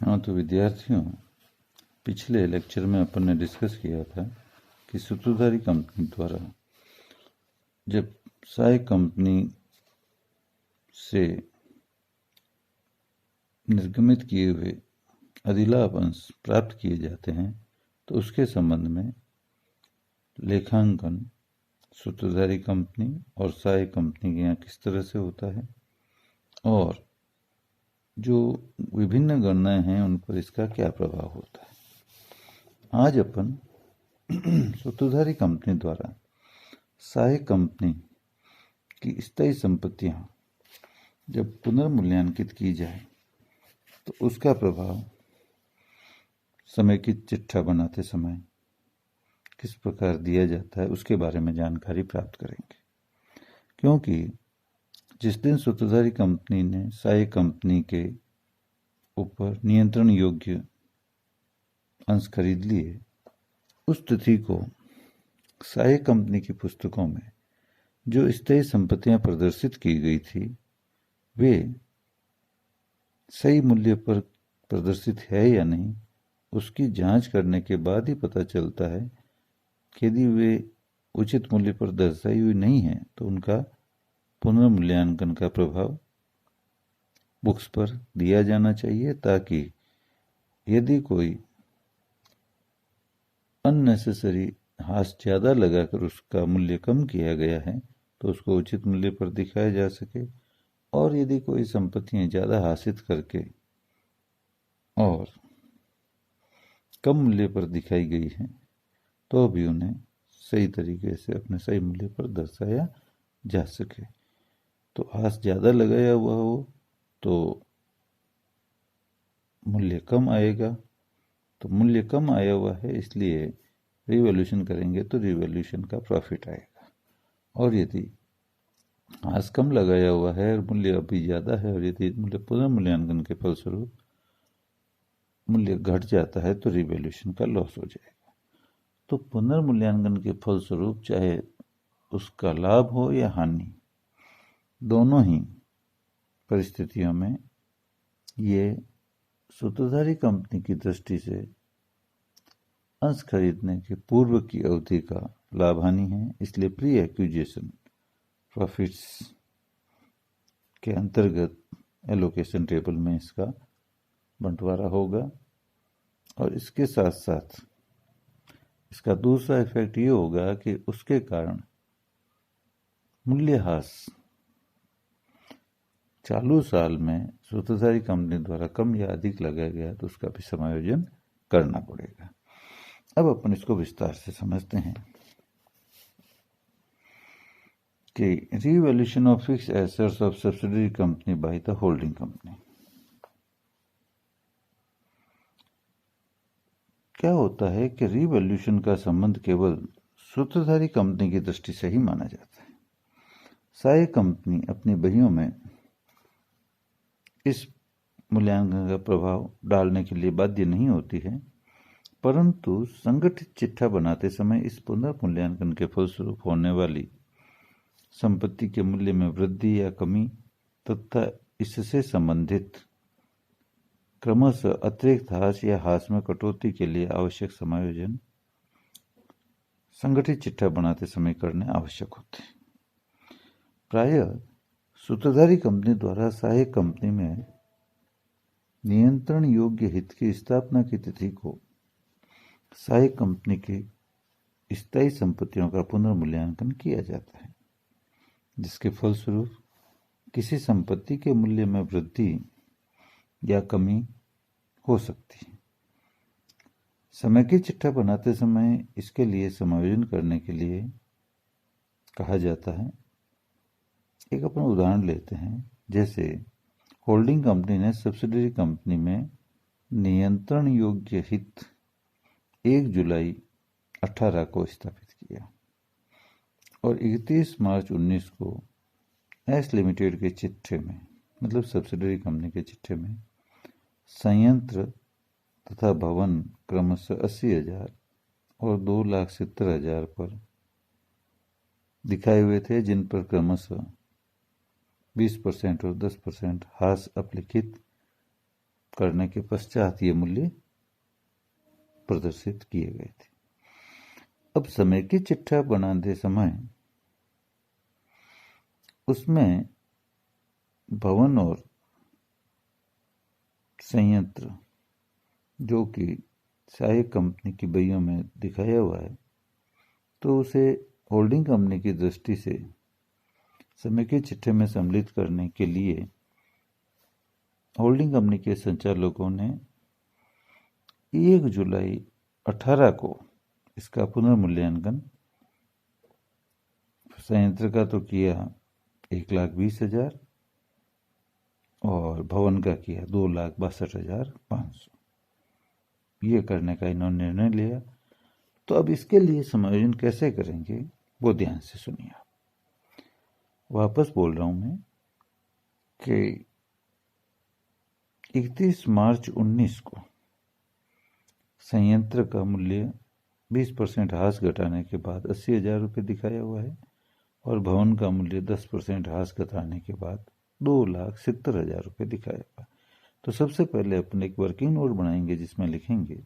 हाँ, तो विद्यार्थियों, पिछले लेक्चर में अपन ने डिस्कस किया था कि सूत्रधारी कंपनी द्वारा जब सहायक कंपनी से निर्गमित किए हुए अधिलाभ अंश प्राप्त किए जाते हैं तो उसके संबंध में लेखांकन सूत्रधारी कंपनी और सहायक कंपनी के यहाँ किस तरह से होता है और जो विभिन्न गणनाएं हैं उन पर इसका क्या प्रभाव होता है। आज अपन सूत्रधारी कंपनी द्वारा सहायक कंपनी की स्थायी संपत्तियां जब पुनर्मूल्यांकित की जाए तो उसका प्रभाव समेकित चिट्ठा बनाते समय किस प्रकार दिया जाता है उसके बारे में जानकारी प्राप्त करेंगे। क्योंकि जिस दिन सूत्रधारी कंपनी ने सहायक कंपनी के ऊपर नियंत्रण योग्य अंश खरीद लिए, उस तिथि को सहायक कंपनी की पुस्तकों में जो स्थायी संपत्तियां प्रदर्शित की गई थी वे सही मूल्य पर प्रदर्शित है या नहीं, उसकी जांच करने के बाद ही पता चलता है कि यदि वे उचित मूल्य पर दर्शाई हुई नहीं है तो उनका पुनर्मूल्यांकन का प्रभाव बुक्स पर दिया जाना चाहिए, ताकि यदि कोई अननेसेसरी हाश ज़्यादा लगाकर उसका मूल्य कम किया गया है तो उसको उचित मूल्य पर दिखाया जा सके, और यदि कोई संपत्तियां ज़्यादा हासिल करके और कम मूल्य पर दिखाई गई हैं तो भी उन्हें सही तरीके से अपने सही मूल्य पर दर्शाया जा सके। तो हाश ज़्यादा लगाया हुआ हो तो मूल्य कम आएगा, तो मूल्य कम आया हुआ है इसलिए रिवैल्यूएशन करेंगे तो रिवैल्यूएशन का प्रॉफिट आएगा, और यदि हाश कम लगाया हुआ है और मूल्य अभी ज़्यादा है और यदि मूल्य पुनर्मूल्यांकन के फलस्वरूप मूल्य घट जाता है तो रिवैल्यूएशन का लॉस हो जाएगा। तो पुनर्मूल्यांकन के फलस्वरूप चाहे उसका लाभ हो या हानि, दोनों ही परिस्थितियों में ये सूत्रधारी कंपनी की दृष्टि से अंश खरीदने के पूर्व की अवधि का लाभ हानि है, इसलिए प्री एक्विजिशन प्रॉफिट्स के अंतर्गत एलोकेशन टेबल में इसका बंटवारा होगा। और इसके साथ साथ इसका दूसरा इफेक्ट ये होगा कि उसके कारण मूल्यह्रास चालू साल में सूत्रधारी कंपनी द्वारा कम या अधिक लगाया गया तो उसका भी समायोजन करना पड़ेगा। अब अपन इसको विस्तार से समझते हैं कि revaluation of fix assets of subsidiary company by the holding company. क्या होता है कि रीवैल्यूएशन का संबंध केवल सूत्रधारी कंपनी की दृष्टि से ही माना जाता है। सहायक कंपनी अपनी बहियों में इस मूल्यांकन का प्रभाव डालने के लिए बाध्य नहीं होती है, परंतु संगठित चिट्ठा बनाते समय इस पुनर्मूल्यांकन के फलस्वरूप होने वाली संपत्ति के मूल्य में वृद्धि या कमी तथा इससे संबंधित क्रमशः अतिरिक्त हाश या हाश में कटौती के लिए आवश्यक समायोजन संगठित चिट्ठा बनाते समय करने आवश्यक होते हैं। प्रायः सूत्रधारी कंपनी द्वारा सहायक कंपनी में नियंत्रण योग्य हित की स्थापना की तिथि को सहायक कंपनी की स्थायी संपत्तियों का पुनर्मूल्यांकन किया जाता है, जिसके फलस्वरूप किसी संपत्ति के मूल्य में वृद्धि या कमी हो सकती है। समय की चिट्ठा बनाते समय इसके लिए समायोजन करने के लिए कहा जाता है। एक अपन उदाहरण लेते हैं, जैसे होल्डिंग कंपनी ने सब्सिडरी कंपनी में नियंत्रण योग्य हित 1 जुलाई 18 को स्थापित किया और 31 मार्च 19 को एस लिमिटेड के चिट्ठे में, मतलब सब्सिडरी कंपनी के चिट्ठे में संयंत्र तथा भवन क्रमशः 80,000 और 2,70,000 पर दिखाए हुए थे, जिन पर क्रमशः 20% और 10% हाश अपलिखित करने के पश्चात ये मूल्य प्रदर्शित किए गए थे। अब समय की चिट्ठा बनाते समय उसमें भवन और संयंत्र जो कि सहायक कंपनी की बइयों में दिखाया हुआ है, तो उसे होल्डिंग कंपनी की दृष्टि से समय के चिट्ठे में सम्मिलित करने के लिए होल्डिंग कंपनी के संचालकों ने 1 जुलाई 18 को इसका पुनर्मूल्यांकन संयंत्र का तो किया 1,20,000 और भवन का किया 2,62,500। ये करने का इन्होंने निर्णय लिया। तो अब इसके लिए समायोजन कैसे करेंगे वो ध्यान से सुनिए। वापस बोल रहा हूं मैं कि 31 मार्च 19 को संयंत्र का मूल्य 20% हास घटाने के बाद 80,000 रुपये दिखाया हुआ है और भवन का मूल्य 10% हास घटाने के बाद 2,70,000 रुपये दिखाया हुआ है। तो सबसे पहले अपन एक वर्किंग नोट बनाएंगे जिसमें लिखेंगे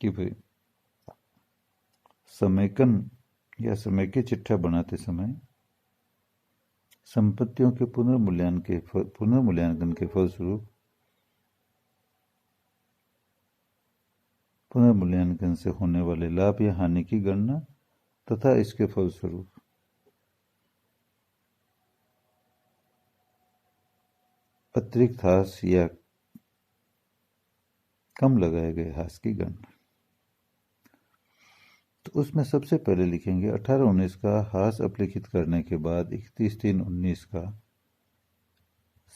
कि भाई समेकन या समय की चिट्ठा बनाते समय संपत्तियों के पुनर्मूल्यांकन के फलस्वरूप पुनर्मूल्यांकन से होने वाले लाभ या हानि की गणना तथा इसके फलस्वरूप अतिरिक्त हास या कम लगाए गए हास की गणना। तो उसमें सबसे पहले लिखेंगे 18-19 का हास अपलिखित करने के बाद 31/3/19 का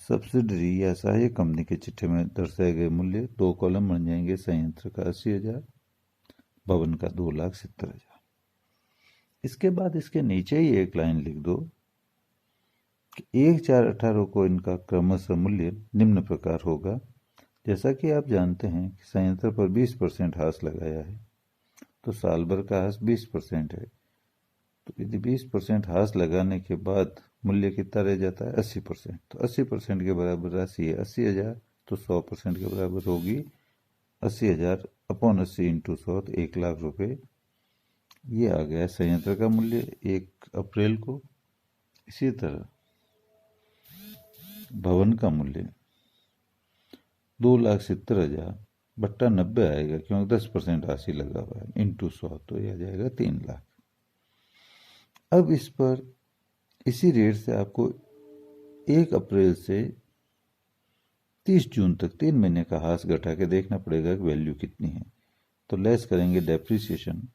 सब्सिडरी या सहायक कंपनी के चिट्ठे में दर्शाए गए मूल्य 2 कॉलम बन जाएंगे। संयंत्र का 80,000, भवन का 2,70,000। इसके बाद इसके नीचे ही एक लाइन लिख दो कि 1/4/18 को इनका क्रमशः मूल्य निम्न प्रकार होगा। जैसा कि आप जानते हैं कि संयंत्र पर 20% हास लगाया है तो साल भर का हास 20% है। तो यदि 20% हास लगाने के बाद मूल्य कितना रह जाता है 80%। तो 80% के बराबर राशि है 80,000, तो 100% के बराबर होगी 80,000 अपॉन 80 इंटू 100, तो 1,00,000 रुपये। ये आ गया संयंत्र का मूल्य 1 अप्रैल को। इसी तरह भवन का मूल्य 2,70,000 बट्टा 90 आएगा क्योंकि 10% राशि लगा हुआ है इंटू 100, तो यह आ जाएगा 3,00,000। अब इस पर इसी रेट से आपको 1 अप्रैल से 30 जून तक 3 महीने का हास घटा के देखना पड़ेगा कि वैल्यू कितनी है। तो लेस करेंगे डेप्रिसिएशन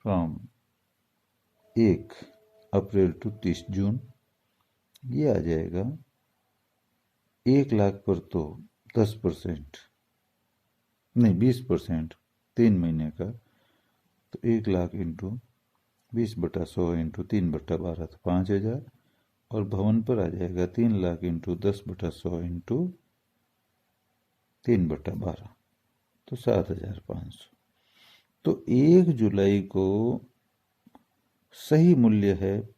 फ्रॉम 1 अप्रैल टू 30 जून। ये आ जाएगा 1,00,000 पर तो 10% नहीं 20% 3 महीने का, तो 1,00,000 इंटू 20/100 इंटू 3/12 तो 5,000। और भवन पर आ जाएगा 3,00,000 इंटू 10/100 इंटू 3/12 तो 7,500। तो 1 जुलाई को सही मूल्य है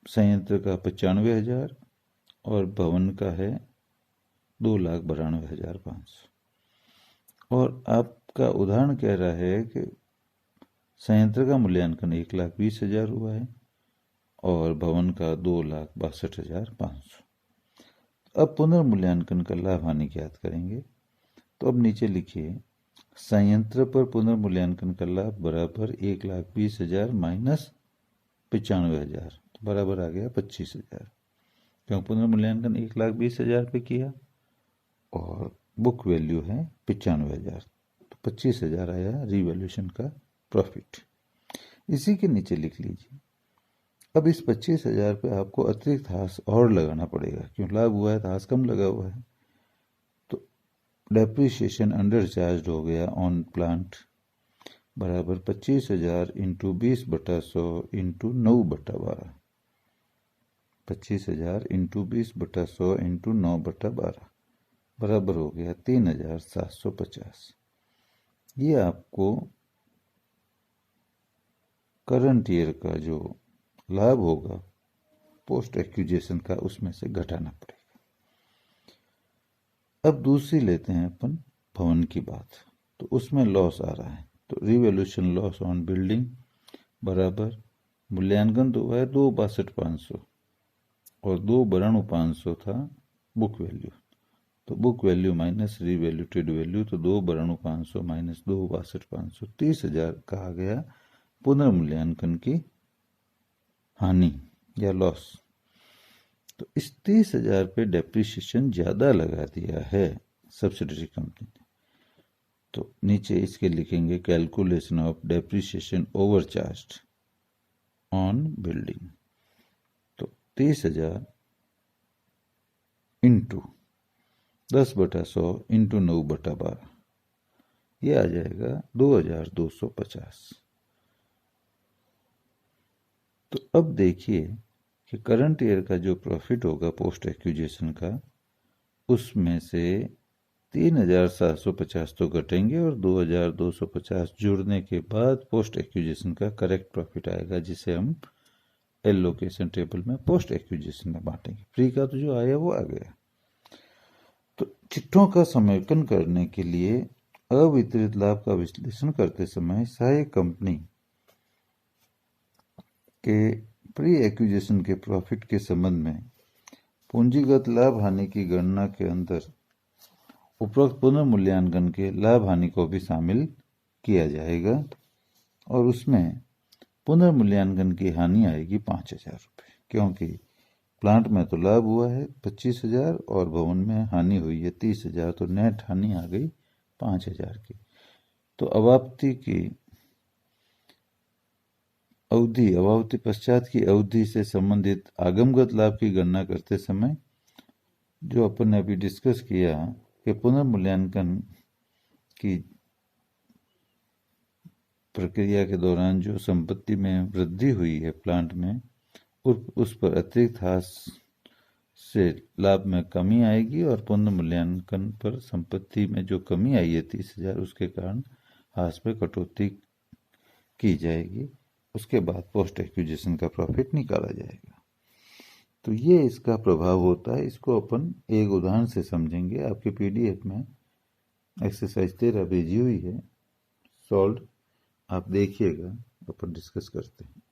संयंत्र का 95,000 और भवन का है 2,92,500। और आपका उदाहरण कह रहा है कि संयंत्र का मूल्यांकन 1,20,000 हुआ है और भवन का 2,62,500। अब पुनर्मूल्यांकन का लाभ हानि ज्ञात करेंगे। तो अब नीचे लिखिए संयंत्र पर पुनर्मूल्यांकन का लाभ बराबर 1,20,000 माइनस 95,000 बराबर आ गया 25,000। क्यों पुनर्मूल्यांकन 1,20,000 पे किया और बुक वैल्यू है 95,000, तो 25,000 आया रिवैल्यूएशन का प्रॉफिट। इसी के नीचे लिख लीजिए अब इस 25,000 पे आपको अतिरिक्त हास और लगाना पड़ेगा क्यों लाभ हुआ है तो हास कम लगा हुआ है। तो डेप्रिसिएशन अंडर चार्ज हो गया ऑन प्लांट बराबर 25,000 इंटू 20/100 इंटू 9/12। 25,000 इंटू 20/100 इंटू 9/12 बराबर हो गया 3,750। ये आपको करंट ईयर का जो लाभ होगा पोस्ट एक्विजिशन का उसमें से घटाना पड़ेगा। अब दूसरी लेते हैं अपन भवन की बात, तो उसमें लॉस आ रहा है, तो रिवैल्यूएशन लॉस ऑन बिल्डिंग बराबर मूल्यांकन तो हुआ है 2,62,500 और 2/500 था बुक वैल्यू, तो बुक वैल्यू माइनस रिवैल्यूटेड वैल्यू, तो 2/500 माइनस 2,62,500 30,000 कहा गया पुनर्मूल्यांकन की हानि या लॉस। तो इस 30,000 पे डेप्रिसिएशन ज्यादा लगा दिया है सब्सिडरी कंपनी ने, तो नीचे इसके लिखेंगे calculation of depreciation overcharge on building, तो 30,000 इंटू 10/100 इंटू 9/12 ये आ जाएगा 2,250। तो अब देखिए कि करंट ईयर का जो प्रॉफिट होगा पोस्ट एक्विजिशन का, उसमें से 3,750 तो घटेंगे और 2,250 जुड़ने के बाद पोस्ट एक्विजिशन का करेक्ट प्रॉफिट आएगा, जिसे हम एलोकेशन टेबल में पोस्ट एक्विजिशन में बांटेंगे। फ्री का तो जो आया वो आ गया। तो चिट्ठों का समांकन करने के लिए अवितरित लाभ का विश्लेषण करते समय सहायक कंपनी के प्री एक्विजिशन के प्रॉफिट के संबंध में पूंजीगत लाभ हानि की गणना के अंदर उपरोक्त पुनर्मूल्यांकन के लाभ हानि को भी शामिल किया जाएगा और उसमें पुनर्मूल्यांकन की हानि आएगी 5,000 रुपये, क्योंकि प्लांट में तो लाभ हुआ है 25,000 और भवन में हानि हुई है 30,000, तो नेट हानि आ गई 5,000 की। तो अवाप्ति की अवधि, अवाप्ति पश्चात की अवधि से संबंधित आगमगत लाभ की गणना करते समय जो अपन ने अभी डिस्कस किया कि पुनर्मूल्यांकन की प्रक्रिया के दौरान जो संपत्ति में वृद्धि हुई है प्लांट में, उस पर अतिरिक्त हास से लाभ में कमी आएगी और पुनर्मूल्यांकन पर संपत्ति में जो कमी आई है 30,000, उसके कारण हास पे कटौती की जाएगी। उसके बाद पोस्ट एक्विजिशन का प्रॉफिट निकाला जाएगा। तो ये इसका प्रभाव होता है। इसको अपन एक उदाहरण से समझेंगे। आपके पीडीएफ में एक्सरसाइज 13 भेजी हुई है, सॉल्व, आप देखिएगा, अपन डिस्कस करते हैं।